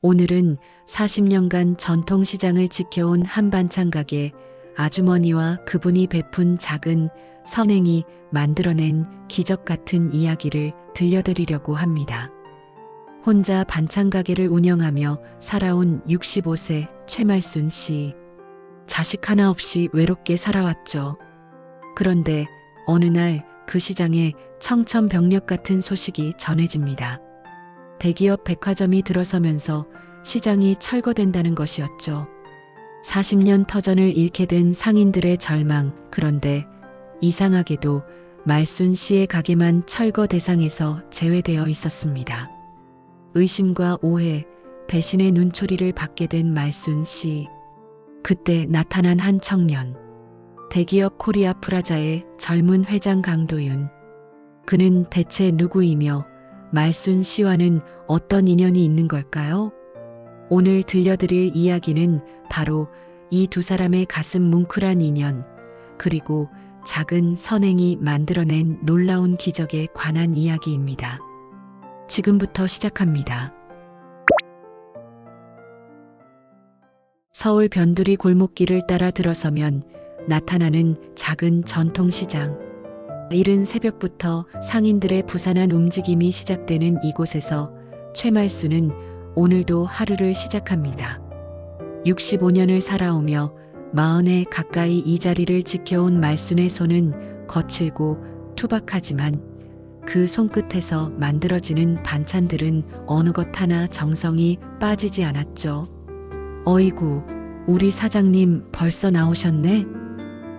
오늘은 40년간 전통시장을 지켜온 한반찬 가게 아주머니와 그분이 베푼 작은 선행이 만들어낸 기적 같은 이야기를 들려드리려고 합니다. 혼자 반찬 가게를 운영하며 살아온 65세 최말순 씨. 자식 하나 없이 외롭게 살아왔죠. 그런데 어느 날 그 시장에 청천벽력 같은 소식이 전해집니다. 대기업 백화점이 들어서면서 시장이 철거된다는 것이었죠. 40년 터전을 잃게 된 상인들의 절망. 그런데 이상하게도 말순 씨의 가게만 철거 대상에서 제외되어 있었습니다. 의심과 오해, 배신의 눈초리를 받게 된 말순 씨. 그때 나타난 한 청년. 대기업 코리아 프라자의 젊은 회장 강도윤. 그는 대체 누구이며 말순 씨와는 어떤 인연이 있는 걸까요? 오늘 들려드릴 이야기는 바로 이 두 사람의 가슴 뭉클한 인연, 그리고 작은 선행이 만들어낸 놀라운 기적에 관한 이야기입니다. 지금부터 시작합니다. 서울 변두리 골목길을 따라 들어서면 나타나는 작은 전통시장. 이른 새벽부터 상인들의 부산한 움직임이 시작되는 이곳에서 최말순은 오늘도 하루를 시작합니다. 65년을 살아오며 40에 가까이 이 자리를 지켜온 말순의 손은 거칠고 투박하지만 그 손끝에서 만들어지는 반찬들은 어느 것 하나 정성이 빠지지 않았죠. 어이구, 우리 사장님 벌써 나오셨네?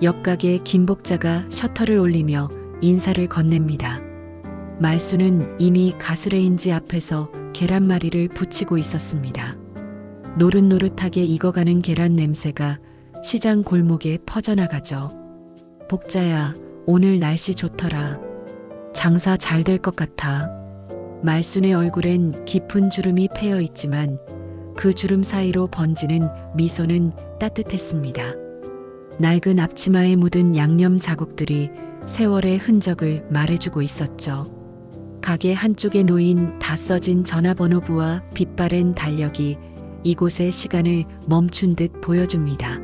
옆가게 김복자가 셔터를 올리며 인사를 건넵니다. 말순은 이미 가스레인지 앞에서 계란말이를 부치고 있었습니다. 노릇노릇하게 익어가는 계란 냄새가 시장 골목에 퍼져나가죠. 복자야, 오늘 날씨 좋더라. 장사 잘 될 것 같아. 말순의 얼굴엔 깊은 주름이 패여 있지만 그 주름 사이로 번지는 미소는 따뜻했습니다. 낡은 앞치마에 묻은 양념 자국들이 세월의 흔적을 말해주고 있었죠. 가게 한쪽에 놓인 다 써진 전화번호부와 빛바랜 달력이 이곳의 시간을 멈춘 듯 보여줍니다.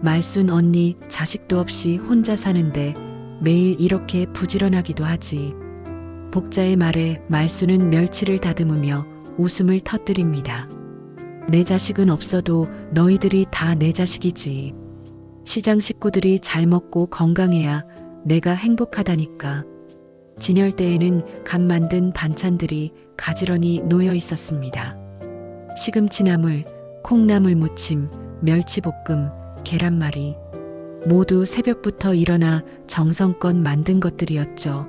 말순 언니 자식도 없이 혼자 사는데 매일 이렇게 부지런하기도 하지. 복자의 말에 말순은 멸치를 다듬으며 웃음을 터뜨립니다. 내 자식은 없어도 너희들이 다 내 자식이지. 시장 식구들이 잘 먹고 건강해야 내가 행복하다니까. 진열대에는 갓 만든 반찬들이 가지런히 놓여 있었습니다. 시금치나물, 콩나물 무침, 멸치볶음, 계란말이. 모두 새벽부터 일어나 정성껏 만든 것들이었죠.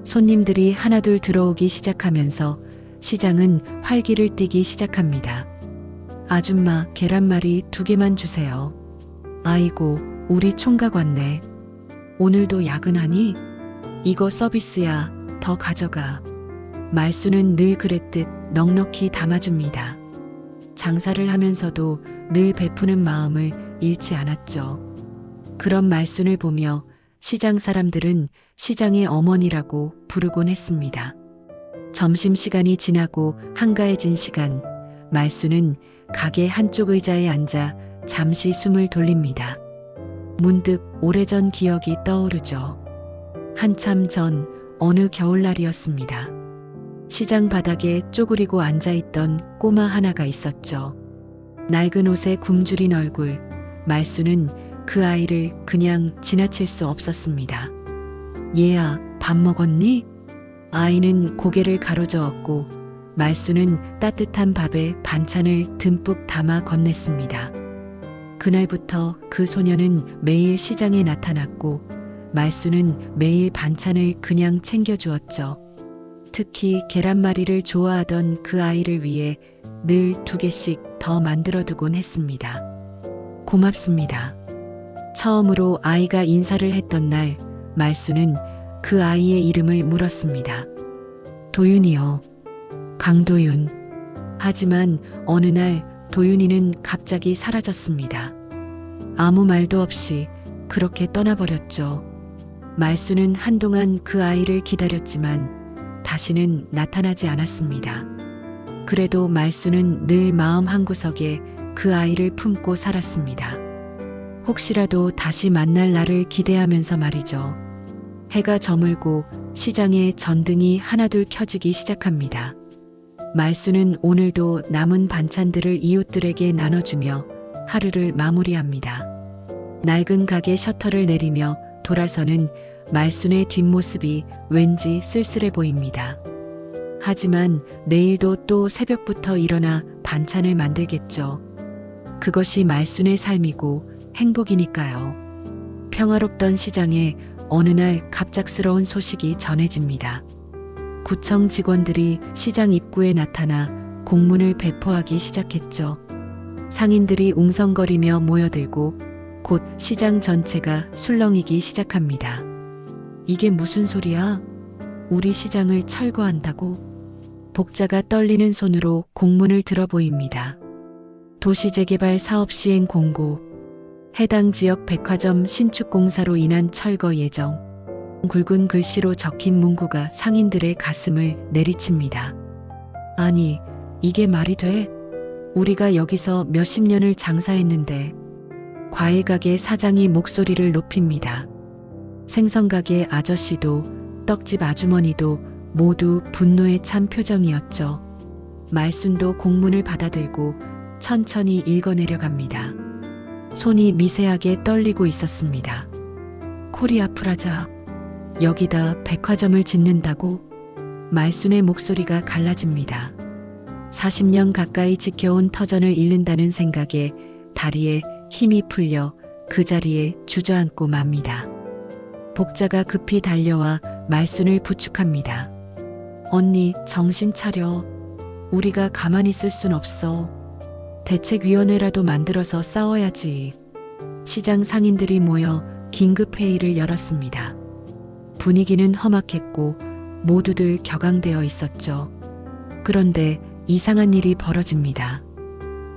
손님들이 하나둘 들어오기 시작하면서 시장은 활기를 띠기 시작합니다. 아줌마, 계란말이 2개만 주세요. 아이고, 우리 총각 왔네. 오늘도 야근하니? 이거 서비스야. 더 가져가. 말순은 늘 그랬듯 넉넉히 담아줍니다. 장사를 하면서도 늘 베푸는 마음을 잃지 않았죠. 그런 말순을 보며 시장 사람들은 시장의 어머니라고 부르곤 했습니다. 점심시간이 지나고 한가해진 시간, 말순은 가게 한쪽 의자에 앉아 잠시 숨을 돌립니다. 문득 오래전 기억이 떠오르죠. 한참 전 어느 겨울날이었습니다. 시장 바닥에 쪼그리고 앉아있던 꼬마 하나가 있었죠. 낡은 옷에 굶주린 얼굴, 말순은 그 아이를 그냥 지나칠 수 없었습니다. 얘야, 밥 먹었니? 아이는 고개를 가로저었고 말순은 따뜻한 밥에 반찬을 듬뿍 담아 건넸습니다. 그날부터 그 소녀는 매일 시장에 나타났고 말순은 매일 반찬을 그냥 챙겨주었죠. 특히 계란말이를 좋아하던 그 아이를 위해 늘 2개씩 더 만들어두곤 했습니다. 고맙습니다. 처음으로 아이가 인사를 했던 날, 말순은 그 아이의 이름을 물었습니다. 도윤이요. 강도윤. 하지만 어느 날 도윤이는 갑자기 사라졌습니다. 아무 말도 없이 그렇게 떠나버렸죠. 말순은 한동안 그 아이를 기다렸지만 다시는 나타나지 않았습니다. 그래도 말수는 늘 마음 한구석에 그 아이를 품고 살았습니다. 혹시라도 다시 만날 날을 기대하면서 말이죠. 해가 저물고 시장에 전등이 하나둘 켜지기 시작합니다. 말수는 오늘도 남은 반찬들을 이웃들에게 나눠주며 하루를 마무리합니다. 낡은 가게 셔터를 내리며 돌아서는 말순의 뒷모습이 왠지 쓸쓸해 보입니다. 하지만 내일도 또 새벽부터 일어나 반찬을 만들겠죠. 그것이 말순의 삶이고 행복이니까요. 평화롭던 시장에 어느 날 갑작스러운 소식이 전해집니다. 구청 직원들이 시장 입구에 나타나 공문을 배포하기 시작했죠. 상인들이 웅성거리며 모여들고 곧 시장 전체가 술렁이기 시작합니다. 이게 무슨 소리야? 우리 시장을 철거한다고? 복자가 떨리는 손으로 공문을 들어 보입니다. 도시재개발 사업 시행 공고. 해당 지역 백화점 신축 공사로 인한 철거 예정. 굵은 글씨로 적힌 문구가 상인들의 가슴을 내리칩니다. 아니, 이게 말이 돼? 우리가 여기서 몇십 년을 장사했는데. 과일가게 사장이 목소리를 높입니다. 생선가게 아저씨도 떡집 아주머니도 모두 분노에 찬 표정이었죠. 말순도 공문을 받아들고 천천히 읽어내려갑니다. 손이 미세하게 떨리고 있었습니다. 코리아프라자. 여기다 백화점을 짓는다고? 말순의 목소리가 갈라집니다. 40년 가까이 지켜온 터전을 잃는다는 생각에 다리에 힘이 풀려 그 자리에 주저앉고 맙니다. 복자가 급히 달려와 말순을 부축합니다. 언니, 정신 차려. 우리가 가만히 있을 순 없어. 대책위원회라도 만들어서 싸워야지. 시장 상인들이 모여 긴급회의를 열었습니다. 분위기는 험악했고 모두들 격앙되어 있었죠. 그런데 이상한 일이 벌어집니다.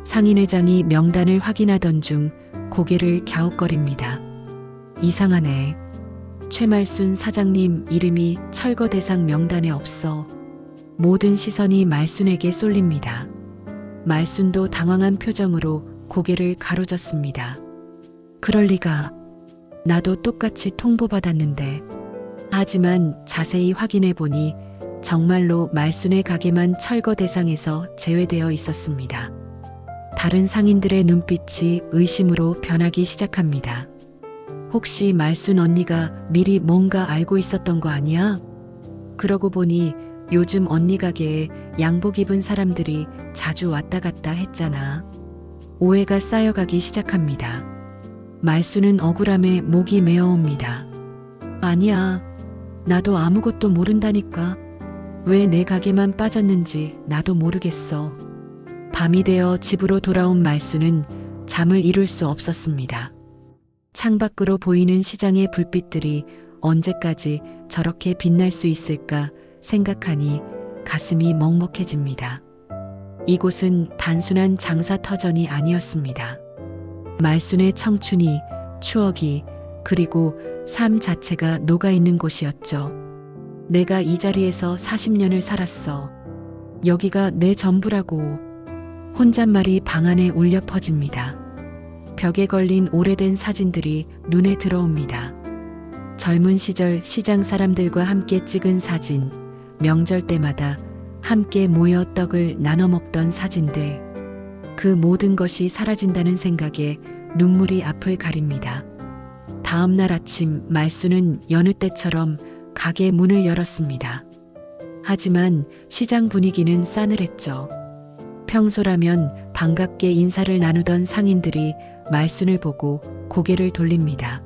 상인회장이 명단을 확인하던 중 고개를 갸웃거립니다. 이상하네. 최말순 사장님 이름이 철거 대상 명단에 없어. 모든 시선이 말순에게 쏠립니다. 말순도 당황한 표정으로 고개를 가로젓습니다. 그럴 리가. 나도 똑같이 통보받았는데. 하지만 자세히 확인해 보니 정말로 말순의 가게만 철거 대상에서 제외되어 있었습니다. 다른 상인들의 눈빛이 의심으로 변하기 시작합니다. 혹시 말순 언니가 미리 뭔가 알고 있었던 거 아니야? 그러고 보니 요즘 언니 가게에 양복 입은 사람들이 자주 왔다 갔다 했잖아. 오해가 쌓여가기 시작합니다. 말순은 억울함에 목이 메어옵니다. 아니야. 나도 아무것도 모른다니까. 왜 내 가게만 빠졌는지 나도 모르겠어. 밤이 되어 집으로 돌아온 말순은 잠을 이룰 수 없었습니다. 창밖으로 보이는 시장의 불빛들이 언제까지 저렇게 빛날 수 있을까 생각하니 가슴이 먹먹해집니다. 이곳은 단순한 장사터전이 아니었습니다. 말순의 청춘이, 추억이, 그리고 삶 자체가 녹아있는 곳이었죠. 내가 이 자리에서 40년을 살았어. 여기가 내 전부라고. 혼잣말이 방 안에 울려 퍼집니다. 벽에 걸린 오래된 사진들이 눈에 들어옵니다. 젊은 시절 시장 사람들과 함께 찍은 사진, 명절 때마다 함께 모여 떡을 나눠 먹던 사진들. 그 모든 것이 사라진다는 생각에 눈물이 앞을 가립니다. 다음 날 아침 말순은 여느 때처럼 가게 문을 열었습니다. 하지만 시장 분위기는 싸늘했죠. 평소라면 반갑게 인사를 나누던 상인들이 말순을 보고 고개를 돌립니다.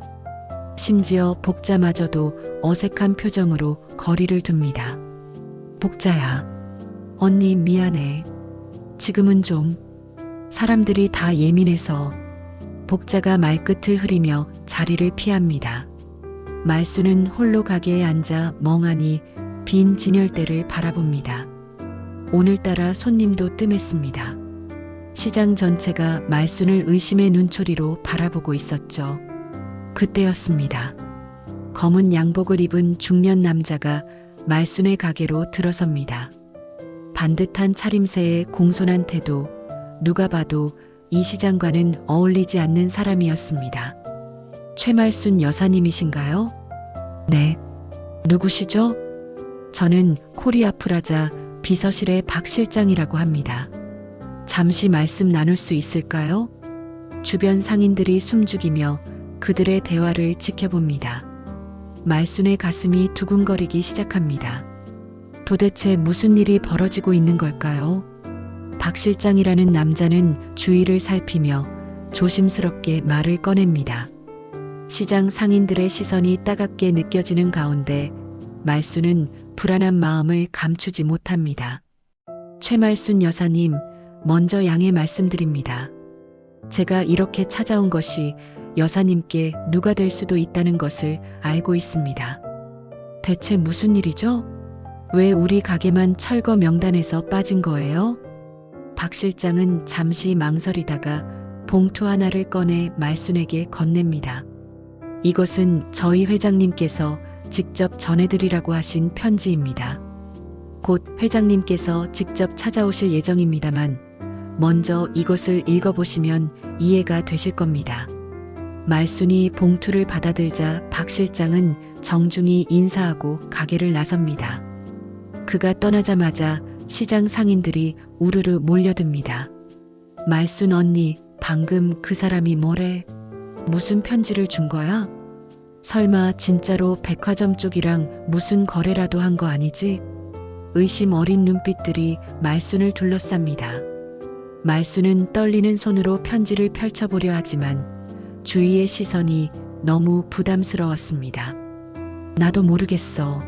심지어 복자마저도 어색한 표정으로 거리를 둡니다. 복자야, 언니 미안해. 지금은 좀. 사람들이 다 예민해서. 복자가 말끝을 흐리며 자리를 피합니다. 말순은 홀로 가게에 앉아 멍하니 빈 진열대를 바라봅니다. 오늘따라 손님도 뜸했습니다. 시장 전체가 말순을 의심의 눈초리로 바라보고 있었죠. 그때였습니다. 검은 양복을 입은 중년 남자가 말순의 가게로 들어섭니다. 반듯한 차림새에 공손한 태도, 누가 봐도 이 시장과는 어울리지 않는 사람이었습니다. 최말순 여사님이신가요? 네. 누구시죠? 저는 코리아 프라자 비서실의 박 실장이라고 합니다. 잠시 말씀 나눌 수 있을까요? 주변 상인들이 숨죽이며 그들의 대화를 지켜봅니다. 말순의 가슴이 두근거리기 시작합니다. 도대체 무슨 일이 벌어지고 있는 걸까요? 박 실장이라는 남자는 주위를 살피며 조심스럽게 말을 꺼냅니다. 시장 상인들의 시선이 따갑게 느껴지는 가운데 말순은 불안한 마음을 감추지 못합니다. 최말순 여사님, 먼저 양해 말씀드립니다. 제가 이렇게 찾아온 것이 여사님께 누가 될 수도 있다는 것을 알고 있습니다. 대체 무슨 일이죠? 왜 우리 가게만 철거 명단에서 빠진 거예요? 박 실장은 잠시 망설이다가 봉투 하나를 꺼내 말순에게 건넵니다. 이것은 저희 회장님께서 직접 전해드리라고 하신 편지입니다. 곧 회장님께서 직접 찾아오실 예정입니다만 먼저 이것을 읽어보시면 이해가 되실 겁니다. 말순이 봉투를 받아들자 박 실장은 정중히 인사하고 가게를 나섭니다. 그가 떠나자마자 시장 상인들이 우르르 몰려듭니다. 말순 언니, 방금 그 사람이 뭐래? 무슨 편지를 준 거야? 설마 진짜로 백화점 쪽이랑 무슨 거래라도 한 거 아니지? 의심 어린 눈빛들이 말순을 둘러쌉니다. 말순은 떨리는 손으로 편지를 펼쳐보려 하지만 주위의 시선이 너무 부담스러웠습니다. 나도 모르겠어.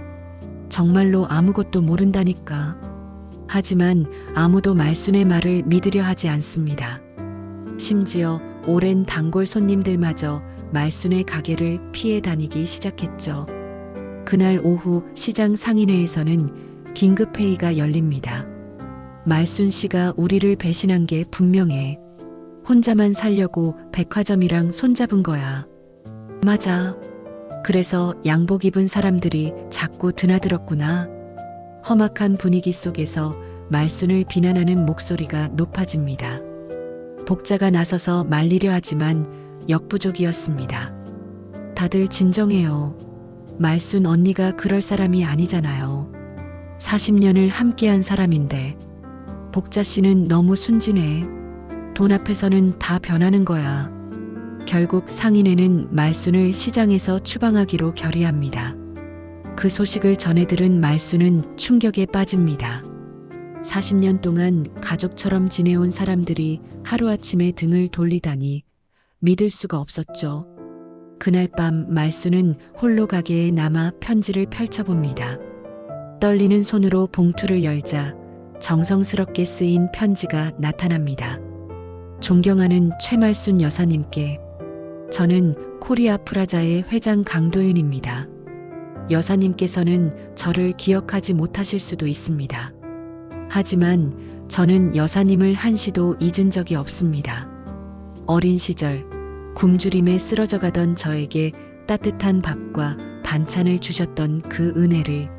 정말로 아무것도 모른다니까. 하지만 아무도 말순의 말을 믿으려 하지 않습니다. 심지어 오랜 단골 손님들마저 말순의 가게를 피해 다니기 시작했죠. 그날 오후 시장 상인회에서는 긴급회의가 열립니다. 말순 씨가 우리를 배신한 게 분명해. 혼자만 살려고 백화점이랑 손잡은 거야. 맞아. 그래서 양복 입은 사람들이 자꾸 드나들었구나. 험악한 분위기 속에서 말순을 비난하는 목소리가 높아집니다. 복자가 나서서 말리려 하지만 역부족이었습니다. 다들 진정해요. 말순 언니가 그럴 사람이 아니잖아요. 40년을 함께한 사람인데. 복자 씨는 너무 순진해. 돈 앞에서는 다 변하는 거야. 결국 상인회는 말순을 시장에서 추방하기로 결의합니다. 그 소식을 전해 들은 말순은 충격에 빠집니다. 40년 동안 가족처럼 지내온 사람들이 하루아침에 등을 돌리다니 믿을 수가 없었죠. 그날 밤 말순은 홀로 가게에 남아 편지를 펼쳐봅니다. 떨리는 손으로 봉투를 열자 정성스럽게 쓰인 편지가 나타납니다. 존경하는 최말순 여사님께, 저는 코리아 프라자의 회장 강도윤입니다. 여사님께서는 저를 기억하지 못하실 수도 있습니다. 하지만 저는 여사님을 한시도 잊은 적이 없습니다. 어린 시절 굶주림에 쓰러져 가던 저에게 따뜻한 밥과 반찬을 주셨던 그 은혜를.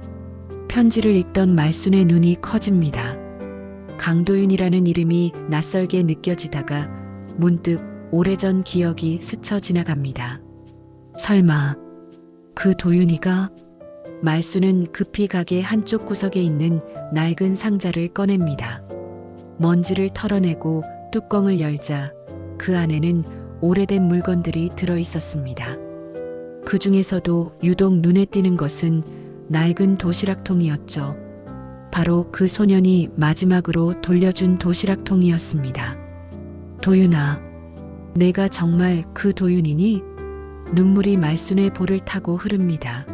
편지를 읽던 말순의 눈이 커집니다. 강도윤이라는 이름이 낯설게 느껴지다가 문득 오래전 기억이 스쳐 지나갑니다. 설마 그 도윤이가? 말순은 급히 가게 한쪽 구석에 있는 낡은 상자를 꺼냅니다. 먼지를 털어내고 뚜껑을 열자 그 안에는 오래된 물건들이 들어 있었습니다. 그 중에서도 유독 눈에 띄는 것은 낡은 도시락통이었죠. 바로 그 소년이 마지막으로 돌려준 도시락통이었습니다. 도윤아, 내가 정말 그 도윤이니? 눈물이 말순의 볼을 타고 흐릅니다.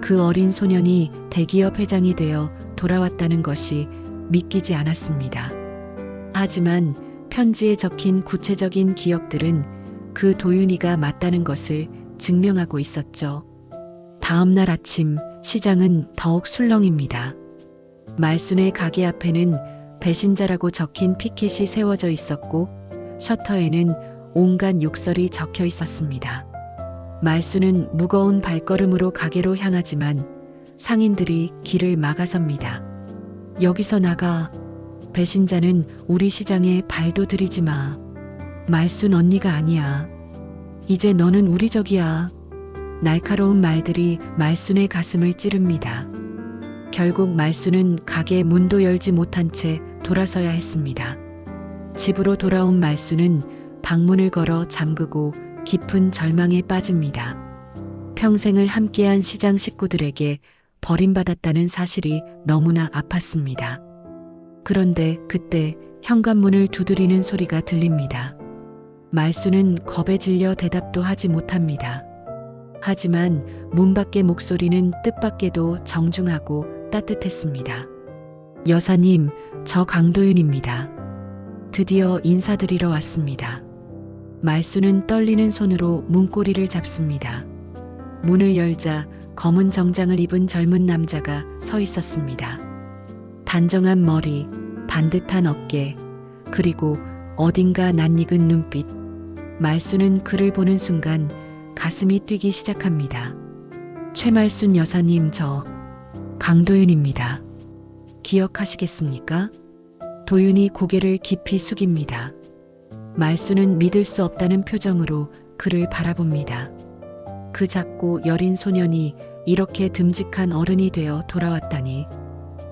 그 어린 소년이 대기업 회장이 되어 돌아왔다는 것이 믿기지 않았습니다. 하지만 편지에 적힌 구체적인 기억들은 그 도윤이가 맞다는 것을 증명하고 있었죠. 다음 날 아침 시장은 더욱 술렁입니다. 말순의 가게 앞에는 배신자라고 적힌 피켓이 세워져 있었고 셔터에는 온갖 욕설이 적혀 있었습니다. 말순은 무거운 발걸음으로 가게로 향하지만 상인들이 길을 막아섭니다. 여기서 나가. 배신자는 우리 시장에 발도 들이지 마. 말순 언니가 아니야. 이제 너는 우리 적이야. 날카로운 말들이 말순의 가슴을 찌릅니다. 결국 말순은 가게 문도 열지 못한 채 돌아서야 했습니다. 집으로 돌아온 말순은 방문을 걸어 잠그고 깊은 절망에 빠집니다. 평생을 함께한 시장 식구들에게 버림받았다는 사실이 너무나 아팠습니다. 그런데 그때 현관문을 두드리는 소리가 들립니다. 말순은 겁에 질려 대답도 하지 못합니다. 하지만 문 밖의 목소리는 뜻밖에도 정중하고 따뜻했습니다. 여사님, 저 강도윤입니다. 드디어 인사드리러 왔습니다. 말순은 떨리는 손으로 문고리를 잡습니다. 문을 열자 검은 정장을 입은 젊은 남자가 서 있었습니다. 단정한 머리, 반듯한 어깨, 그리고 어딘가 낯익은 눈빛. 말순은 그를 보는 순간 가슴이 뛰기 시작합니다. 최말순 여사님, 저 강도윤입니다. 기억하시겠습니까? 도윤이 고개를 깊이 숙입니다. 말순은 믿을 수 없다는 표정으로 그를 바라봅니다. 그 작고 여린 소년이 이렇게 듬직한 어른이 되어 돌아왔다니.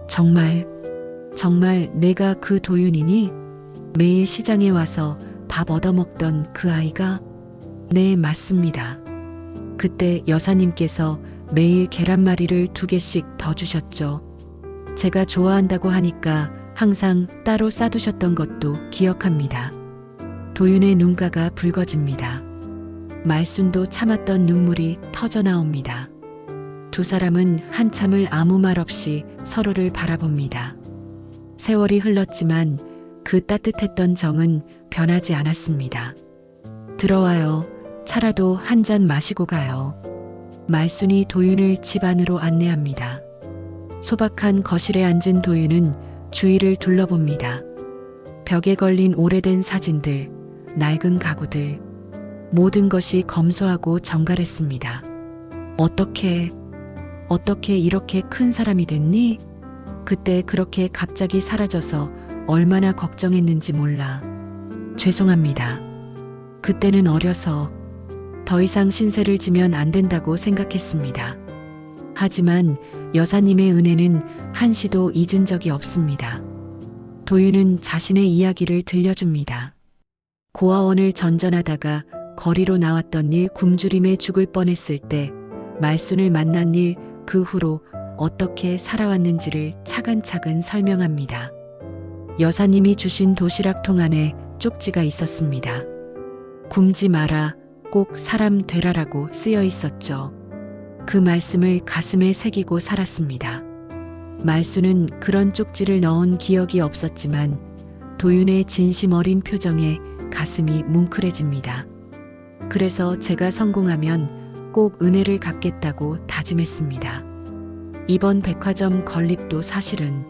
정말 내가 그 도윤이니? 매일 시장에 와서 밥 얻어먹던 그 아이가? 네, 맞습니다. 그때 여사님께서 매일 계란말이를 2개씩 더 주셨죠. 제가 좋아한다고 하니까 항상 따로 싸두셨던 것도 기억합니다. 도윤의 눈가가 붉어집니다. 말순도 참았던 눈물이 터져 나옵니다. 두 사람은 한참을 아무 말 없이 서로를 바라봅니다. 세월이 흘렀지만 그 따뜻했던 정은 변하지 않았습니다. 들어와요. 차라도 한 잔 마시고 가요. 말순이 도윤을 집 안으로 안내합니다. 소박한 거실에 앉은 도윤은 주위를 둘러봅니다. 벽에 걸린 오래된 사진들, 낡은 가구들, 모든 것이 검소하고 정갈했습니다. 어떻게 이렇게 큰 사람이 됐니? 그때 그렇게 갑자기 사라져서 얼마나 걱정했는지 몰라. 죄송합니다. 그때는 어려서 더 이상 신세를 지면 안 된다고 생각했습니다. 하지만 여사님의 은혜는 한시도 잊은 적이 없습니다. 도윤은 자신의 이야기를 들려줍니다. 고아원을 전전하다가 거리로 나왔던 일, 굶주림에 죽을 뻔했을 때 말순을 만난 일, 그 후로 어떻게 살아왔는지를 차근차근 설명합니다. 여사님이 주신 도시락통 안에 쪽지가 있었습니다. 굶지 마라, 꼭 사람 되라라고 쓰여 있었죠. 그 말씀을 가슴에 새기고 살았습니다. 말순은 그런 쪽지를 넣은 기억이 없었지만 도윤의 진심 어린 표정에 가슴이 뭉클해집니다. 그래서 제가 성공하면 꼭 은혜를 갚겠다고 다짐했습니다. 이번 백화점 건립도 사실은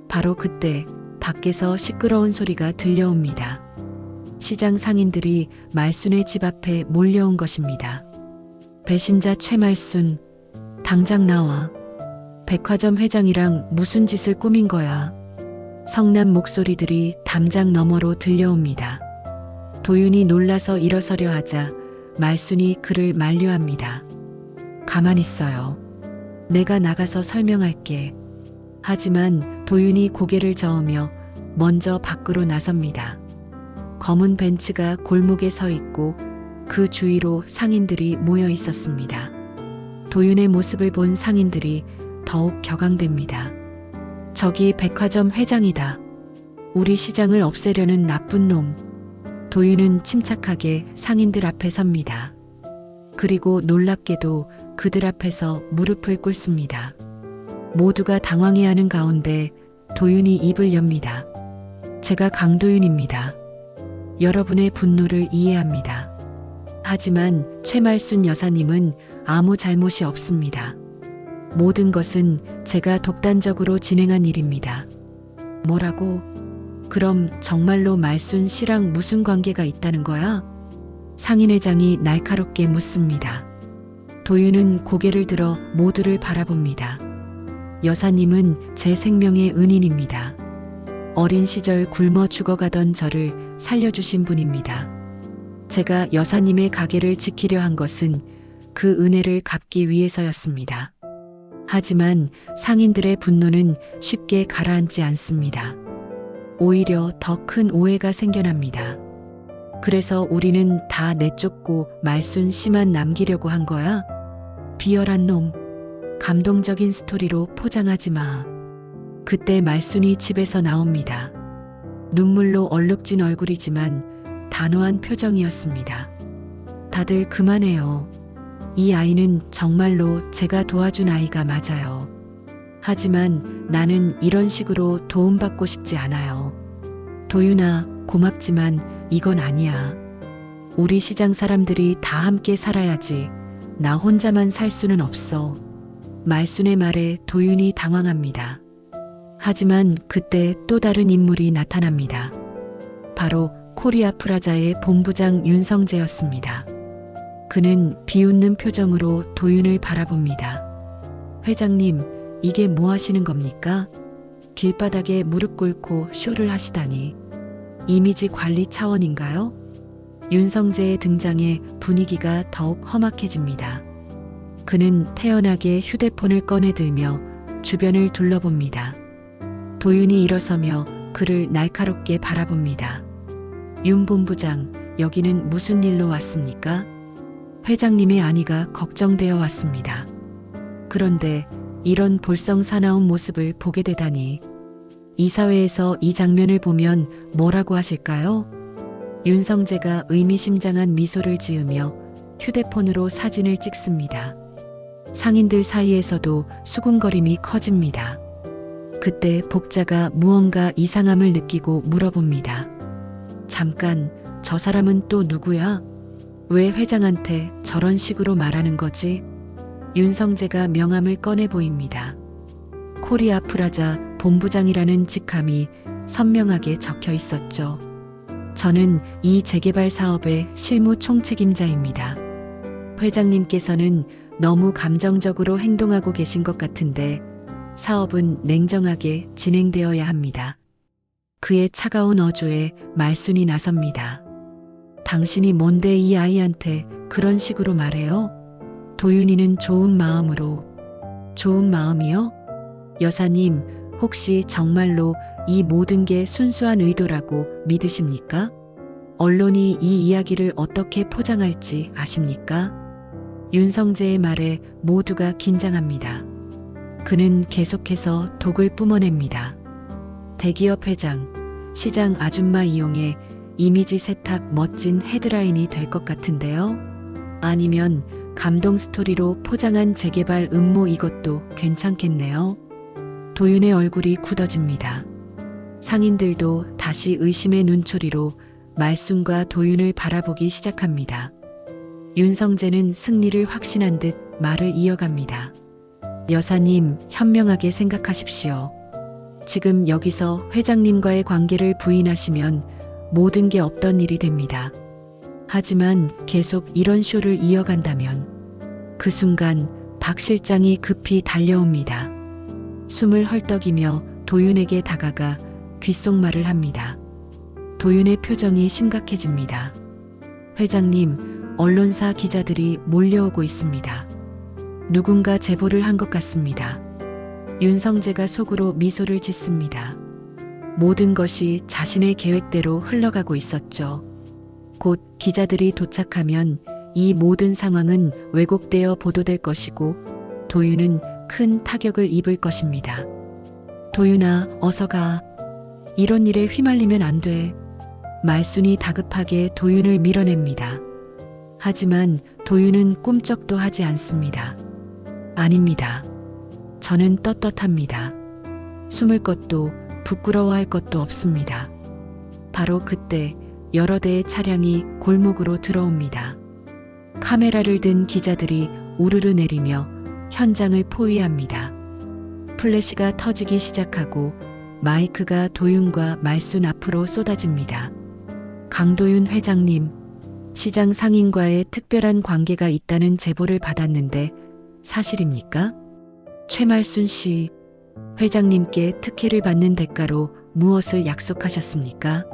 바로 그때 밖에서 시끄러운 소리가 들려옵니다. 시장 상인들이 말순의 집 앞에 몰려온 것입니다. 배신자 최말순, 당장 나와. 백화점 회장이랑 무슨 짓을 꾸민 거야. 성난 목소리들이 담장 너머로 들려옵니다. 도윤이 놀라서 일어서려 하자 말순이 그를 만류합니다. 가만히 있어요. 내가 나가서 설명할게. 하지만 도윤이 고개를 저으며 먼저 밖으로 나섭니다. 검은 벤츠가 골목에 서 있고 그 주위로 상인들이 모여 있었습니다. 도윤의 모습을 본 상인들이 더욱 격앙됩니다. 저기 백화점 회장이다. 우리 시장을 없애려는 나쁜 놈. 도윤은 침착하게 상인들 앞에 섭니다. 그리고 놀랍게도 그들 앞에서 무릎을 꿇습니다. 모두가 당황해하는 가운데 도윤이 입을 엽니다. 제가 강도윤입니다. 여러분의 분노를 이해합니다. 하지만 최말순 여사님은 아무 잘못이 없습니다. 모든 것은 제가 독단적으로 진행한 일입니다. 뭐라고? 그럼 정말로 말순 씨랑 무슨 관계가 있다는 거야? 상인회장이 날카롭게 묻습니다. 도윤은 고개를 들어 모두를 바라봅니다. 여사님은 제 생명의 은인입니다. 어린 시절 굶어 죽어가던 저를 살려주신 분입니다. 제가 여사님의 가게를 지키려 한 것은 그 은혜를 갚기 위해서였습니다. 하지만 상인들의 분노는 쉽게 가라앉지 않습니다. 오히려 더 큰 오해가 생겨납니다. 그래서 우리는 다 내쫓고 말순 씨만 남기려고 한 거야? 비열한 놈. 감동적인 스토리로 포장하지 마. 그때 말순이 집에서 나옵니다. 눈물로 얼룩진 얼굴이지만 단호한 표정이었습니다. 다들 그만해요. 이 아이는 정말로 제가 도와준 아이가 맞아요. 하지만 나는 이런 식으로 도움받고 싶지 않아요. 도윤아, 고맙지만 이건 아니야. 우리 시장 사람들이 다 함께 살아야지. 나 혼자만 살 수는 없어. 말순의 말에 도윤이 당황합니다. 하지만 그때 또 다른 인물이 나타납니다. 바로 코리아 프라자의 본부장 윤성재였습니다. 그는 비웃는 표정으로 도윤을 바라봅니다. 회장님, 이게 뭐 하시는 겁니까? 길바닥에 무릎 꿇고 쇼를 하시다니. 이미지 관리 차원인가요? 윤성재의 등장에 분위기가 더욱 험악해집니다. 그는 태연하게 휴대폰을 꺼내들며 주변을 둘러봅니다. 도윤이 일어서며 그를 날카롭게 바라봅니다. 윤 본부장, 여기는 무슨 일로 왔습니까? 회장님의 안위가 걱정되어 왔습니다. 그런데 이런 볼썽사나운 모습을 보게 되다니. 이사회에서 이 장면을 보면 뭐라고 하실까요? 윤성재가 의미심장한 미소를 지으며 휴대폰으로 사진을 찍습니다. 상인들 사이에서도 수군거림이 커집니다. 그때 복자가 무언가 이상함을 느끼고 물어봅니다. 잠깐, 저 사람은 또 누구야? 왜 회장한테 저런 식으로 말하는 거지? 윤성재가 명함을 꺼내 보입니다. 코리아 프라자 본부장이라는 직함이 선명하게 적혀 있었죠. 저는 이 재개발 사업의 실무 총책임자입니다. 회장님께서는 너무 감정적으로 행동하고 계신 것 같은데 사업은 냉정하게 진행되어야 합니다. 그의 차가운 어조에 말순이 나섭니다. 당신이 뭔데 이 아이한테 그런 식으로 말해요? 도윤이는 좋은 마음으로. 좋은 마음이요? 여사님, 혹시 정말로 이 모든 게 순수한 의도라고 믿으십니까? 언론이 이 이야기를 어떻게 포장할지 아십니까? 윤성재의 말에 모두가 긴장합니다. 그는 계속해서 독을 뿜어냅니다. 대기업 회장, 시장 아줌마 이용해 이미지 세탁 멋진 헤드라인이 될 것 같은데요. 아니면 감동 스토리로 포장한 재개발 음모, 이것도 괜찮겠네요. 도윤의 얼굴이 굳어집니다. 상인들도 다시 의심의 눈초리로 말순과 도윤을 바라보기 시작합니다. 윤성재는 승리를 확신한 듯 말을 이어갑니다. 여사님, 현명하게 생각하십시오. 지금 여기서 회장님과의 관계를 부인하시면 모든 게 없던 일이 됩니다. 하지만 계속 이런 쇼를 이어간다면 그 순간 박 실장이 급히 달려옵니다. 숨을 헐떡이며 도윤에게 다가가 귓속말을 합니다. 도윤의 표정이 심각해집니다. 회장님, 언론사 기자들이 몰려오고 있습니다. 누군가 제보를 한 것 같습니다. 윤성재가 속으로 미소를 짓습니다. 모든 것이 자신의 계획대로 흘러가고 있었죠. 곧 기자들이 도착하면 이 모든 상황은 왜곡되어 보도될 것이고 도윤은 큰 타격을 입을 것입니다. 도윤아, 어서 가. 이런 일에 휘말리면 안 돼. 말순이 다급하게 도윤을 밀어냅니다. 하지만 도윤은 꿈쩍도 하지 않습니다. 아닙니다. 저는 떳떳합니다. 숨을 것도 부끄러워할 것도 없습니다. 바로 그때 여러 대의 차량이 골목으로 들어옵니다. 카메라를 든 기자들이 우르르 내리며 현장을 포위합니다. 플래시가 터지기 시작하고 마이크가 도윤과 말순 앞으로 쏟아집니다. 강도윤 회장님, 시장 상인과의 특별한 관계가 있다는 제보를 받았는데 사실입니까? 최말순 씨, 이 모든 상황은 왜 이렇게 되었습니까? 윤성재가 말을 이어갑니다. 회장님, 혹시 정말로 이 모든 게 사실입니까? 회장님께 특혜를 받는 대가로 무엇을 약속하셨습니까?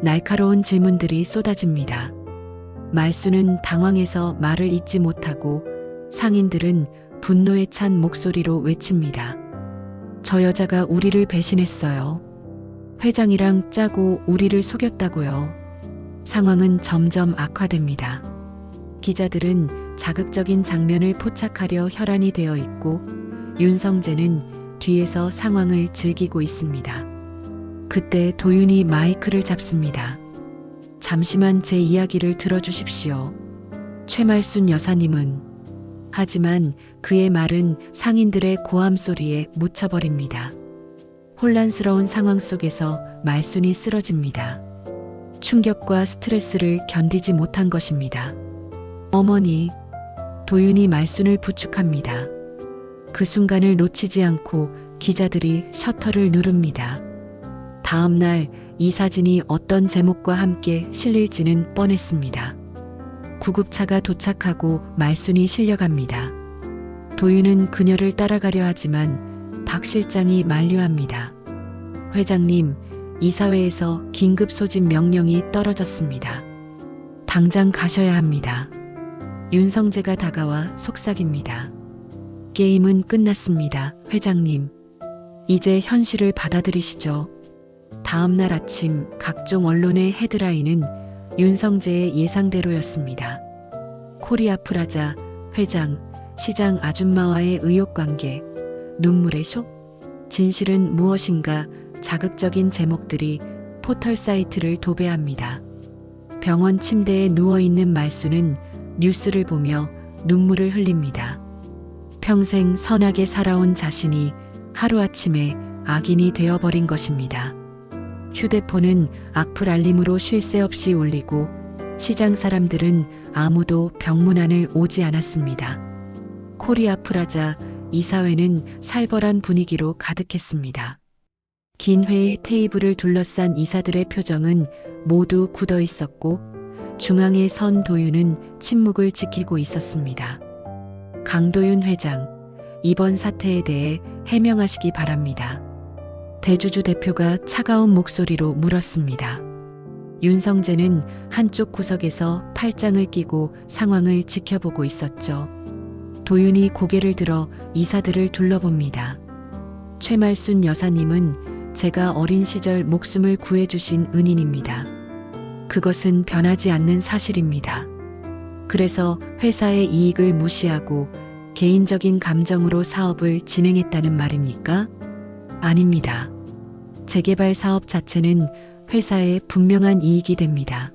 날카로운 질문들이 쏟아집니다. 말수는 당황해서 말을 잇지 못하고 상인들은 분노에 찬 목소리로 외칩니다. 저 여자가 우리를 배신했어요. 회장이랑 짜고 우리를 속였다고요. 상황은 점점 악화됩니다. 기자들은 자극적인 장면을 포착하려 혈안이 되어 있고 윤성재는 뒤에서 상황을 즐기고 있습니다. 그때 도윤이 마이크를 잡습니다. 잠시만 제 이야기를 들어주십시오. 최말순 여사님은 하지만 그의 말은 상인들의 고함 소리에 묻혀버립니다. 혼란스러운 상황 속에서 말순이 쓰러집니다. 충격과 스트레스를 견디지 못한 것입니다. 어머니, 도윤이 말순을 부축합니다. 그 순간을 놓치지 않고 기자들이 셔터를 누릅니다. 다음 날 이 사진이 어떤 제목과 함께 실릴지는 뻔했습니다. 구급차가 도착하고 말순이 실려갑니다. 도윤은 그녀를 따라가려 하지만 박 실장이 만류합니다. 회장님, 이사회에서 긴급 소집 명령이 떨어졌습니다. 당장 가셔야 합니다. 윤성재가 다가와 속삭입니다. 게임은 끝났습니다, 회장님. 이제 현실을 받아들이시죠. 다음 날 아침 각종 언론의 헤드라인은 윤성재의 예상대로였습니다. 코리아 프라자, 회장, 시장 아줌마와의 의혹관계, 눈물의 쇼? 진실은 무엇인가? 자극적인 제목들이 포털 사이트를 도배합니다. 병원 침대에 누워있는 말수는 뉴스를 보며 눈물을 흘립니다. 평생 선하게 살아온 자신이 하루아침에 악인이 되어버린 것입니다. 휴대폰은 악플 알림으로 쉴 새 없이 울리고 시장 사람들은 아무도 병문안을 오지 않았습니다. 코리아 프라자 이사회는 살벌한 분위기로 가득했습니다. 긴 회의 테이블을 둘러싼 이사들의 표정은 모두 굳어 있었고 중앙에 선 도윤은 침묵을 지키고 있었습니다. 강도윤 회장, 이번 사태에 대해 해명하시기 바랍니다. 대주주 대표가 차가운 목소리로 물었습니다. 윤성재는 한쪽 구석에서 팔짱을 끼고 상황을 지켜보고 있었죠. 도윤이 고개를 들어 이사들을 둘러봅니다. 최말순 여사님은 제가 어린 시절 목숨을 구해주신 은인입니다. 그것은 변하지 않는 사실입니다. 그래서 회사의 이익을 무시하고 개인적인 감정으로 사업을 진행했다는 말입니까? 아닙니다. 재개발 사업 자체는 회사에 분명한 이익이 됩니다.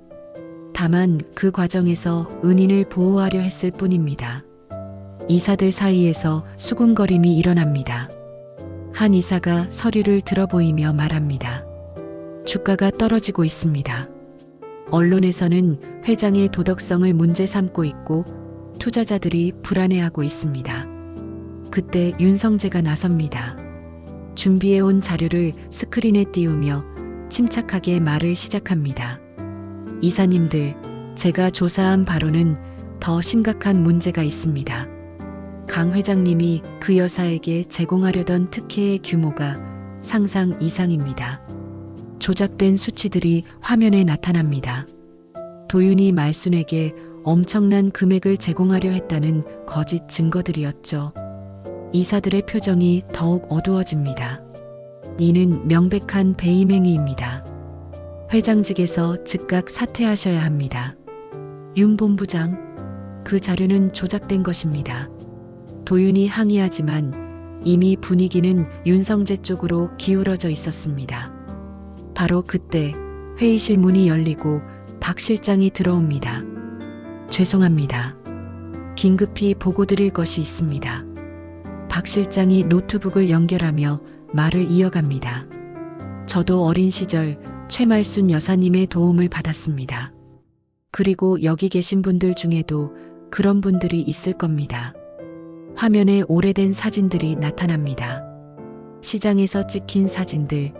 다만 그 과정에서 은인을 보호하려 했을 뿐입니다. 이사들 사이에서 수군거림이 일어납니다. 한 이사가 서류를 들어보이며 말합니다. 주가가 떨어지고 있습니다. 언론에서는 회장의 도덕성을 문제 삼고 있고 투자자들이 불안해하고 있습니다. 그때 윤성재가 나섭니다. 준비해온 자료를 스크린에 띄우며 침착하게 말을 시작합니다. 이사님들, 제가 조사한 바로는 더 심각한 문제가 있습니다. 강 회장님이 그 여사에게 제공하려던 특혜의 규모가 상상 이상입니다. 조작된 수치들이 화면에 나타납니다. 도윤이 말순에게 엄청난 금액을 제공하려 했다는 거짓 증거들이었죠. 이사들의 표정이 더욱 어두워집니다. 이는 명백한 배임 행위입니다. 회장직에서 즉각 사퇴하셔야 합니다. 윤 본부장, 그 자료는 조작된 것입니다. 도윤이 항의하지만 이미 분위기는 윤성재 쪽으로 기울어져 있었습니다. 바로 그때 회의실 문이 열리고 박 실장이 들어옵니다. 죄송합니다. 긴급히 보고드릴 것이 있습니다. 박 실장이 노트북을 연결하며 말을 이어갑니다. 저도 어린 시절 최말순 여사님의 도움을 받았습니다. 그리고 여기 계신 분들 중에도 그런 분들이 있을 겁니다. 화면에 오래된 사진들이 나타납니다. 시장에서 찍힌 사진들,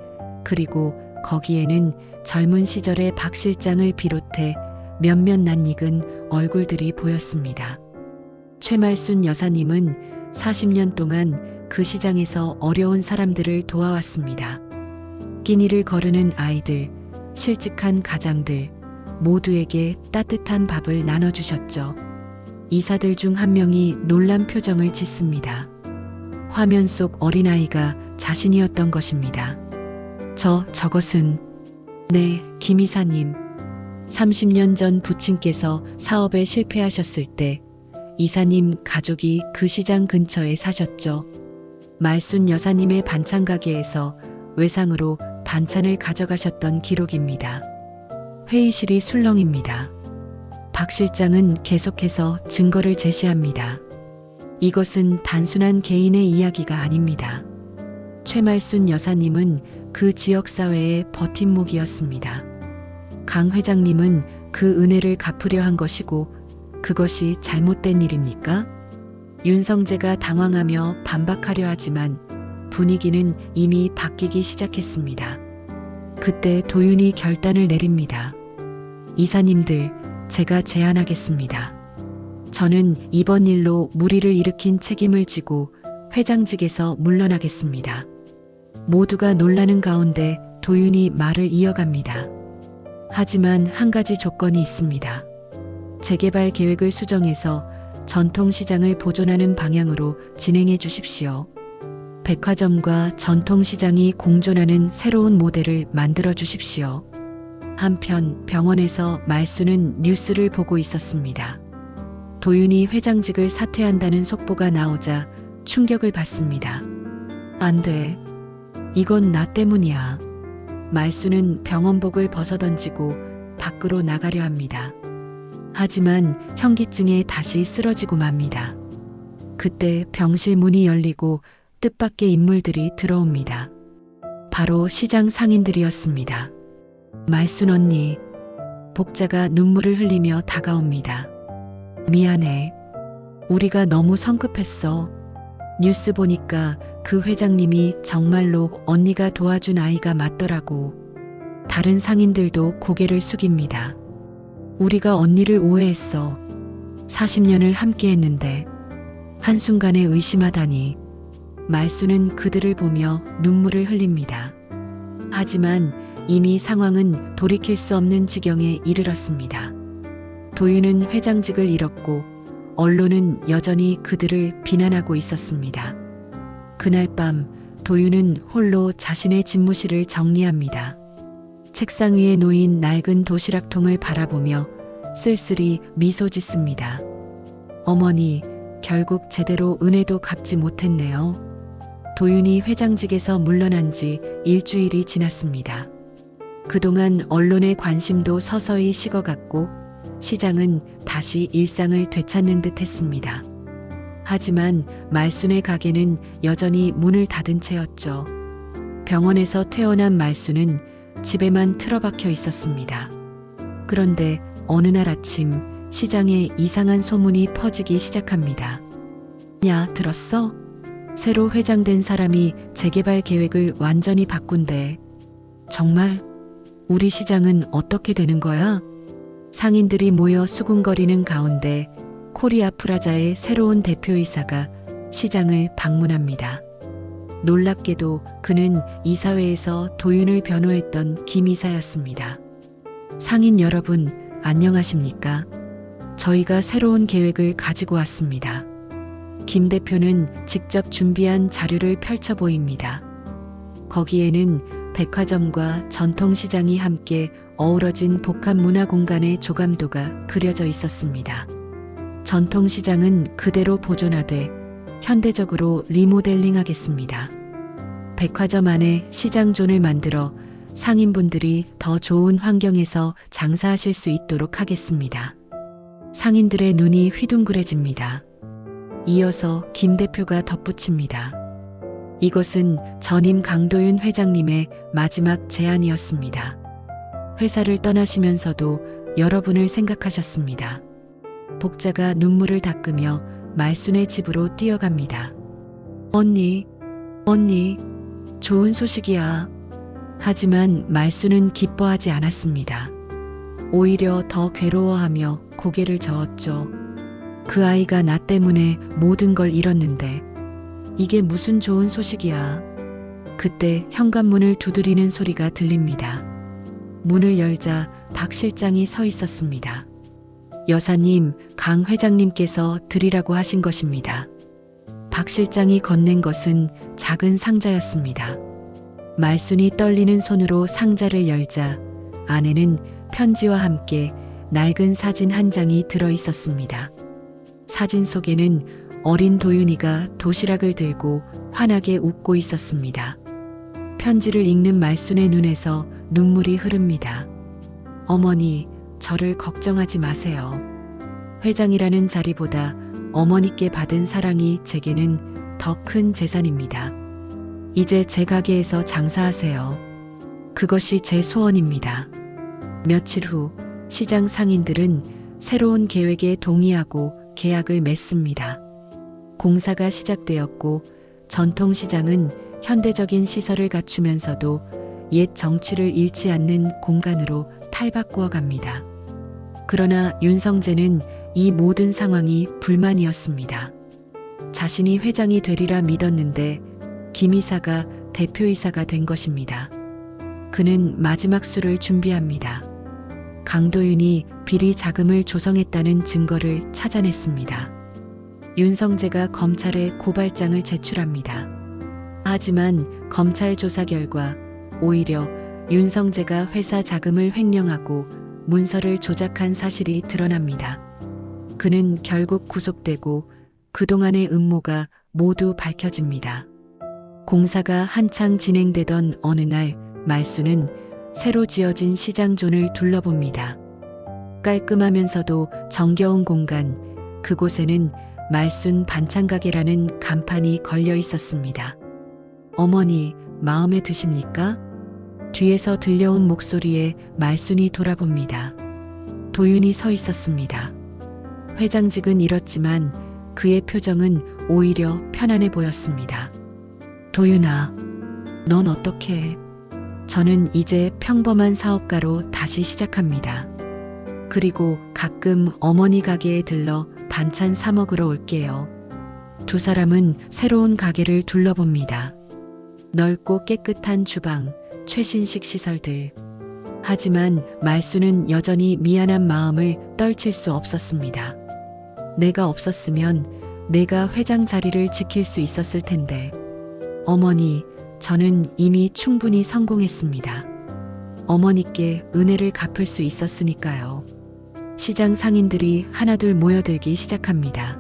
그리고 거기에는 젊은 시절의 박 실장을 비롯해 몇몇 낯익은 얼굴들이 보였습니다. 최말순 여사님은 40년 동안 그 시장에서 어려운 사람들을 도와왔습니다. 끼니를 거르는 아이들, 실직한 가장들, 모두에게 따뜻한 밥을 나눠주셨죠. 이사들 중 한 명이 놀란 표정을 짓습니다. 화면 속 어린아이가 자신이었던 것입니다. 저것은, 네, 김 이사님. 30년 전 부친께서 사업에 실패하셨을 때 이사님 가족이 그 시장 근처에 사셨죠. 말순 여사님의 반찬 가게에서 외상으로 반찬을 가져가셨던 기록입니다. 회의실이 술렁입니다. 박 실장은 계속해서 증거를 제시합니다. 이것은 단순한 개인의 이야기가 아닙니다. 최말순 여사님은 그 지역사회의 버팀목이었습니다. 강 회장님은 그 은혜를 갚으려 한 것이고 그것이 잘못된 일입니까? 윤성재가 당황하며 반박하려 하지만 분위기는 이미 바뀌기 시작했습니다. 그때 도윤이 결단을 내립니다. 이사님들, 제가 제안하겠습니다. 저는 이번 일로 무리를 일으킨 책임을 지고 회장직에서 물러나겠습니다. 모두가 놀라는 가운데 도윤이 말을 이어갑니다. 하지만 한 가지 조건이 있습니다. 재개발 계획을 수정해서 전통시장을 보존하는 방향으로 진행해 주십시오. 백화점과 전통시장이 공존하는 새로운 모델을 만들어 주십시오. 한편 병원에서 말순은 뉴스를 보고 있었습니다. 도윤이 회장직을 사퇴한다는 속보가 나오자 충격을 받습니다. 안 돼. 이건 나 때문이야. 말순은 병원복을 벗어던지고 밖으로 나가려 합니다. 하지만 현기증에 다시 쓰러지고 맙니다. 그때 병실 문이 열리고 뜻밖의 인물들이 들어옵니다. 바로 시장 상인들이었습니다. 말순 언니, 복자가 눈물을 흘리며 다가옵니다. 미안해. 우리가 너무 성급했어. 뉴스 보니까 그 회장님이 정말로 언니가 도와준 아이가 맞더라고. 다른 상인들도 고개를 숙입니다. 우리가 언니를 오해했어. 40년을 함께 했는데 한순간에 의심하다니. 말순은 그들을 보며 눈물을 흘립니다. 하지만 이미 상황은 돌이킬 수 없는 지경에 이르렀습니다. 도윤은 회장직을 잃었고 언론은 여전히 그들을 비난하고 있었습니다. 그날 밤 도윤은 홀로 자신의 집무실을 정리합니다. 책상 위에 놓인 낡은 도시락통을 바라보며 쓸쓸히 미소 짓습니다. 어머니, 결국 제대로 은혜도 갚지 못했네요. 도윤이 회장직에서 물러난 지 일주일이 지났습니다. 그동안 언론의 관심도 서서히 식어갔고 시장은 다시 일상을 되찾는 듯 했습니다. 하지만 말순의 가게는 여전히 문을 닫은 채였죠. 병원에서 퇴원한 말순은 집에만 틀어박혀 있었습니다. 그런데 어느 날 아침 시장에 이상한 소문이 퍼지기 시작합니다. 야, 들었어? 새로 회장된 사람이 재개발 계획을 완전히 바꾼대. 정말? 우리 시장은 어떻게 되는 거야? 상인들이 모여 수군거리는 가운데 코리아 프라자의 새로운 대표이사가 시장을 방문합니다. 놀랍게도 그는 이사회에서 도윤을 변호했던 김 이사였습니다. 상인 여러분, 안녕하십니까? 저희가 새로운 계획을 가지고 왔습니다. 김 대표는 직접 준비한 자료를 펼쳐 보입니다. 거기에는 백화점과 전통시장이 함께 어우러진 복합 문화 공간의 조감도가 그려져 있었습니다. 전통시장은 그대로 보존하되 현대적으로 리모델링하겠습니다. 백화점 안에 시장존을 만들어 상인분들이 더 좋은 환경에서 장사하실 수 있도록 하겠습니다. 상인들의 눈이 휘둥그레집니다. 이어서 김 대표가 덧붙입니다. 이것은 전임 강도윤 회장님의 마지막 제안이었습니다. 회사를 떠나시면서도 여러분을 생각하셨습니다. 복자가 눈물을 닦으며 말순의 집으로 뛰어갑니다. 언니, 좋은 소식이야. 하지만 말순은 기뻐하지 않았습니다. 오히려 더 괴로워하며 고개를 저었죠. 그 아이가 나 때문에 모든 걸 잃었는데 이게 무슨 좋은 소식이야. 그때 현관문을 두드리는 소리가 들립니다. 문을 열자 박 실장이 서 있었습니다. 여사님, 강 회장님께서 드리라고 하신 것입니다. 박 실장이 건넨 것은 작은 상자였습니다. 말순이 떨리는 손으로 상자를 열자 안에는 편지와 함께 낡은 사진 한 장이 들어 있었습니다. 사진 속에는 어린 도윤이가 도시락을 들고 환하게 웃고 있었습니다. 편지를 읽는 말순의 눈에서 눈물이 흐릅니다. 어머니, 저를 걱정하지 마세요. 회장이라는 자리보다 어머니께 받은 사랑이 제게는 더 큰 재산입니다. 이제 제 가게에서 장사하세요. 그것이 제 소원입니다. 며칠 후 시장 상인들은 새로운 계획에 동의하고 계약을 맺습니다. 공사가 시작되었고 전통시장은 현대적인 시설을 갖추면서도 옛 정취를 잃지 않는 공간으로 탈바꾸어 갑니다. 그러나 윤성재는 이 모든 상황이 불만이었습니다. 자신이 회장이 되리라 믿었는데 김 이사가 대표이사가 된 것입니다. 그는 마지막 수를 준비합니다. 강도윤이 비리 자금을 조성했다는 증거를 찾아냈습니다. 윤성재가 검찰에 고발장을 제출합니다. 하지만 검찰 조사 결과 오히려 윤성재가 회사 자금을 횡령하고 문서를 조작한 사실이 드러납니다. 그는 결국 구속되고 그동안의 음모가 모두 밝혀집니다. 공사가 한창 진행되던 어느 날 말순은 새로 지어진 시장존을 둘러봅니다. 깔끔하면서도 정겨운 공간, 그곳에는 말순 반찬가게라는 간판이 걸려 있었습니다. 어머니, 마음에 드십니까? 뒤에서 들려온 목소리에 말순이 돌아봅니다. 도윤이 서 있었습니다. 회장직은 잃었지만 그의 표정은 오히려 편안해 보였습니다. 도윤아, 넌 어떻게 해? 저는 이제 평범한 사업가로 다시 시작합니다. 그리고 가끔 어머니 가게에 들러 반찬 사 먹으러 올게요. 두 사람은 새로운 가게를 둘러봅니다. 넓고 깨끗한 주방, 최신식 시설들. 하지만 말순은 여전히 미안한 마음을 떨칠 수 없었습니다. 내가 없었으면 내가 회장 자리를 지킬 수 있었을 텐데. 어머니, 저는 이미 충분히 성공했습니다. 어머니께 은혜를 갚을 수 있었으니까요. 시장 상인들이 하나둘 모여들기 시작합니다.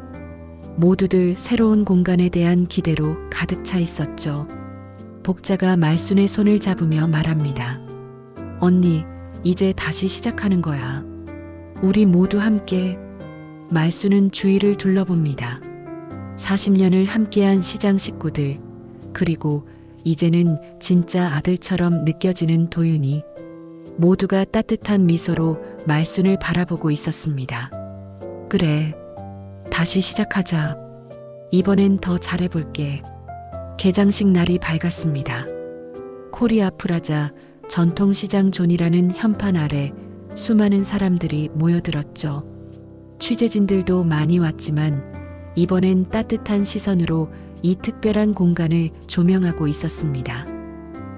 모두들 새로운 공간에 대한 기대로 가득 차 있었죠. 복자가 말순의 손을 잡으며 말합니다. 언니, 이제 다시 시작하는 거야. 우리 모두 함께. 말순은 주위를 둘러봅니다. 40년을 함께한 시장 식구들, 그리고 이제는 진짜 아들처럼 느껴지는 도윤이, 모두가 따뜻한 미소로 말순을 바라보고 있었습니다. 그래, 다시 시작하자. 이번엔 더 잘해볼게. 개장식 날이 밝았습니다. 코리아 프라자 전통시장 존이라는 현판 아래 수많은 사람들이 모여들었죠. 취재진들도 많이 왔지만 이번엔 따뜻한 시선으로 이 특별한 공간을 조명하고 있었습니다.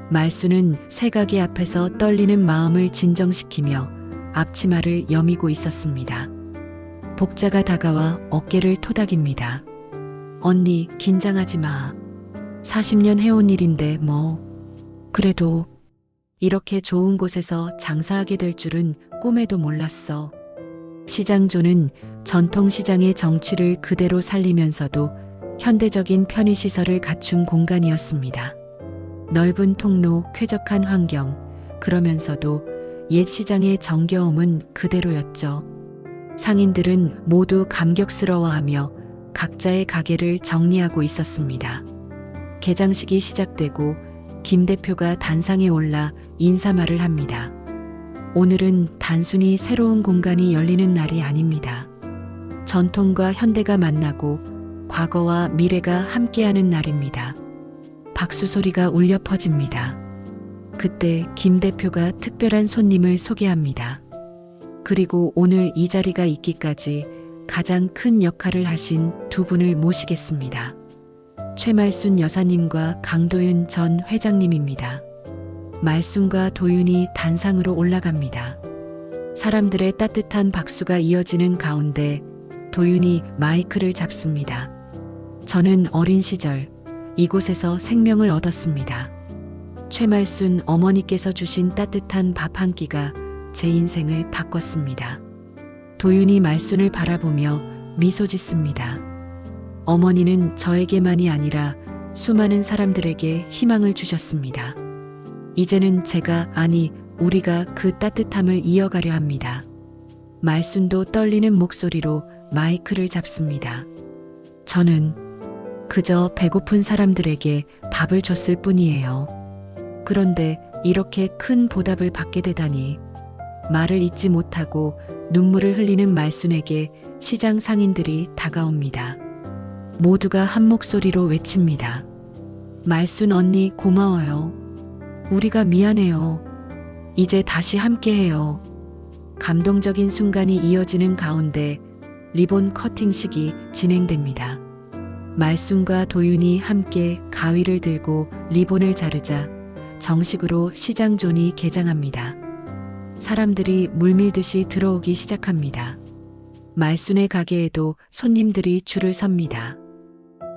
말순은 새 가게 앞에서 떨리는 마음을 진정시키며 앞치마를 여미고 있었습니다. 복자가 다가와 어깨를 토닥입니다. 언니, 긴장하지 마. 40년 해온 일인데 뭐. 그래도 이렇게 좋은 곳에서 장사하게 될 줄은 꿈에도 몰랐어. 시장조는 전통시장의 정취를 그대로 살리면서도 현대적인 편의시설을 갖춘 공간이었습니다. 넓은 통로, 쾌적한 환경, 그러면서도 옛 시장의 정겨움은 그대로였죠. 상인들은 모두 감격스러워하며 각자의 가게를 정리하고 있었습니다. 개장식이 시작되고 김 대표가 단상에 올라 인사말을 합니다. 오늘은 단순히 새로운 공간이 열리는 날이 아닙니다. 전통과 현대가 만나고 과거와 미래가 함께하는 날입니다. 박수 소리가 울려 퍼집니다. 그때 김 대표가 특별한 손님을 소개합니다. 그리고 오늘 이 자리가 있기까지 가장 큰 역할을 하신 두 분을 모시겠습니다. 최말순 여사님과 강도윤 전 회장님입니다. 말순과 도윤이 단상으로 올라갑니다. 사람들의 따뜻한 박수가 이어지는 가운데 도윤이 마이크를 잡습니다. 저는 어린 시절 이곳에서 생명을 얻었습니다. 최말순 어머니께서 주신 따뜻한 밥 한 끼가 제 인생을 바꿨습니다. 도윤이 말순을 바라보며 미소 짓습니다. 어머니는 저에게만이 아니라 수많은 사람들에게 희망을 주셨습니다. 이제는 우리가 그 따뜻함을 이어가려 합니다. 말순도 떨리는 목소리로 마이크를 잡습니다. 저는 그저 배고픈 사람들에게 밥을 줬을 뿐이에요. 그런데 이렇게 큰 보답을 받게 되다니. 말을 잇지 못하고 눈물을 흘리는 말순에게 시장 상인들이 다가옵니다. 모두가 한 목소리로 외칩니다. 말순 언니 고마워요. 우리가 미안해요. 이제 다시 함께해요. 감동적인 순간이 이어지는 가운데 리본 커팅식이 진행됩니다. 말순과 도윤이 함께 가위를 들고 리본을 자르자 정식으로 시장존이 개장합니다. 사람들이 물밀듯이 들어오기 시작합니다. 말순의 가게에도 손님들이 줄을 섭니다.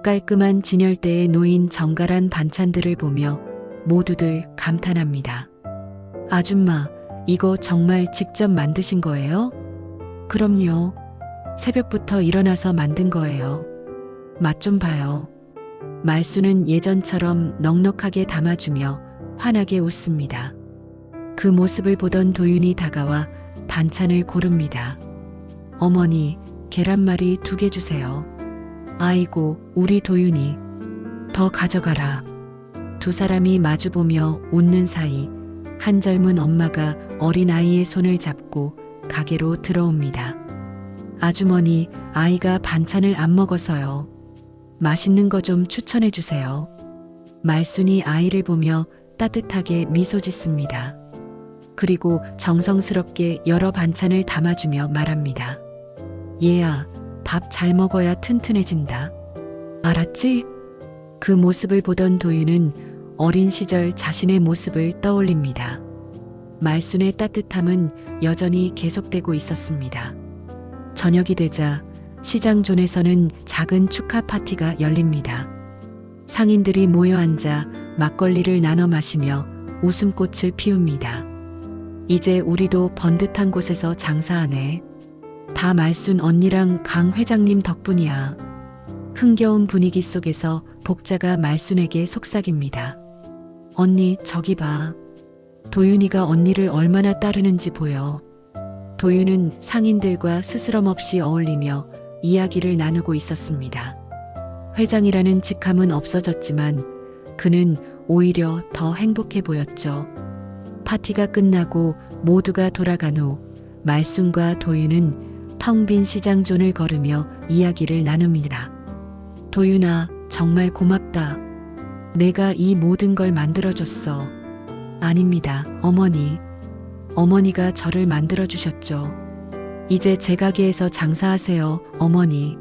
깔끔한 진열대에 놓인 정갈한 반찬들을 보며 모두들 감탄합니다. 아줌마, 이거 정말 직접 만드신 거예요? 그럼요. 새벽부터 일어나서 만든 거예요. 맛 좀 봐요. 말순은 예전처럼 넉넉하게 담아주며 환하게 웃습니다. 그 모습을 보던 도윤이 다가와 반찬을 고릅니다. 어머니, 계란말이 2개 주세요. 아이고, 우리 도윤이. 더 가져가라. 두 사람이 마주보며 웃는 사이 한 젊은 엄마가 어린아이의 손을 잡고 가게로 들어옵니다. 아주머니, 아이가 반찬을 안 먹어서요. 맛있는 거 좀 추천해 주세요. 말순이 아이를 보며 따뜻하게 미소 짓습니다. 그리고 정성스럽게 여러 반찬을 담아주며 말합니다. 얘야, 밥 잘 먹어야 튼튼해진다. 알았지? 그 모습을 보던 도윤은 어린 시절 자신의 모습을 떠올립니다. 말순의 따뜻함은 여전히 계속되고 있었습니다. 저녁이 되자 시장존에서는 작은 축하 파티가 열립니다. 상인들이 모여 앉아 막걸리를 나눠 마시며 웃음꽃을 피웁니다. 이제 우리도 번듯한 곳에서 장사하네. 다 말순 언니랑 강 회장님 덕분이야. 흥겨운 분위기 속에서 복자가 말순에게 속삭입니다. 언니, 저기 봐. 도윤이가 언니를 얼마나 따르는지 보여. 도윤은 상인들과 스스럼없이 어울리며 이야기를 나누고 있었습니다. 회장이라는 직함은 없어졌지만 그는 오히려 더 행복해 보였죠. 파티가 끝나고 모두가 돌아간 후 말순과 도윤은 텅 빈 시장존을 걸으며 이야기를 나눕니다. 도윤아, 정말 고맙다. 내가 이 모든 걸 만들어줬어. 아닙니다, 어머니. 어머니가 저를 만들어주셨죠. 이제 제 가게에서 장사하세요, 어머니.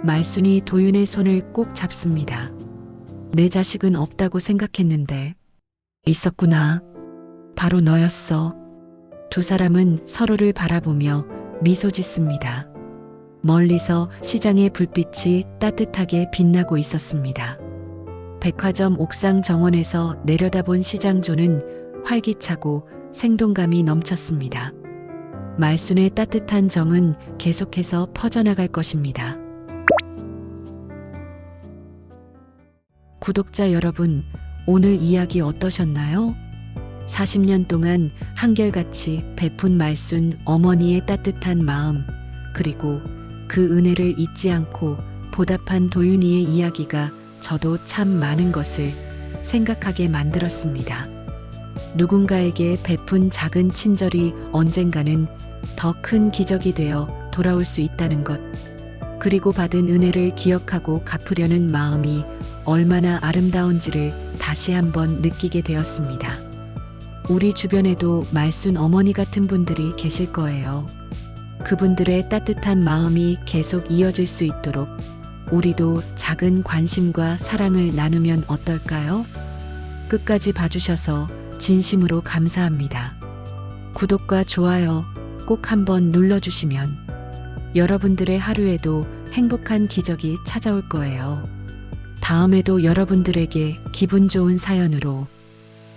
말순이 도윤의 손을 꼭 잡습니다. 내 자식은 없다고 생각했는데 있었구나. 바로 너였어. 두 사람은 서로를 바라보며 미소 짓습니다. 멀리서 시장의 불빛이 따뜻하게 빛나고 있었습니다. 백화점 옥상 정원에서 내려다본 시장존은 활기차고 생동감이 넘쳤습니다. 말순의 따뜻한 정은 계속해서 퍼져나갈 것입니다. 구독자 여러분, 오늘 이야기 어떠셨나요? 40년 동안 한결같이 베푼 말순 어머니의 따뜻한 마음, 그리고 그 은혜를 잊지 않고 보답한 도윤이의 이야기가 저도 참 많은 것을 생각하게 만들었습니다. 누군가에게 베푼 작은 친절이 언젠가는 더 큰 기적이 되어 돌아올 수 있다는 것, 그리고 받은 은혜를 기억하고 갚으려는 마음이 얼마나 아름다운지를 다시 한번 느끼게 되었습니다. 우리 주변에도 말순 어머니 같은 분들이 계실 거예요. 그분들의 따뜻한 마음이 계속 이어질 수 있도록 우리도 작은 관심과 사랑을 나누면 어떨까요? 끝까지 봐주셔서 진심으로 감사합니다. 구독과 좋아요 꼭 한번 눌러주시면 여러분들의 하루에도 행복한 기적이 찾아올 거예요. 다음에도 여러분들에게 기분 좋은 사연으로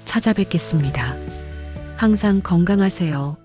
찾아뵙겠습니다. 항상 건강하세요.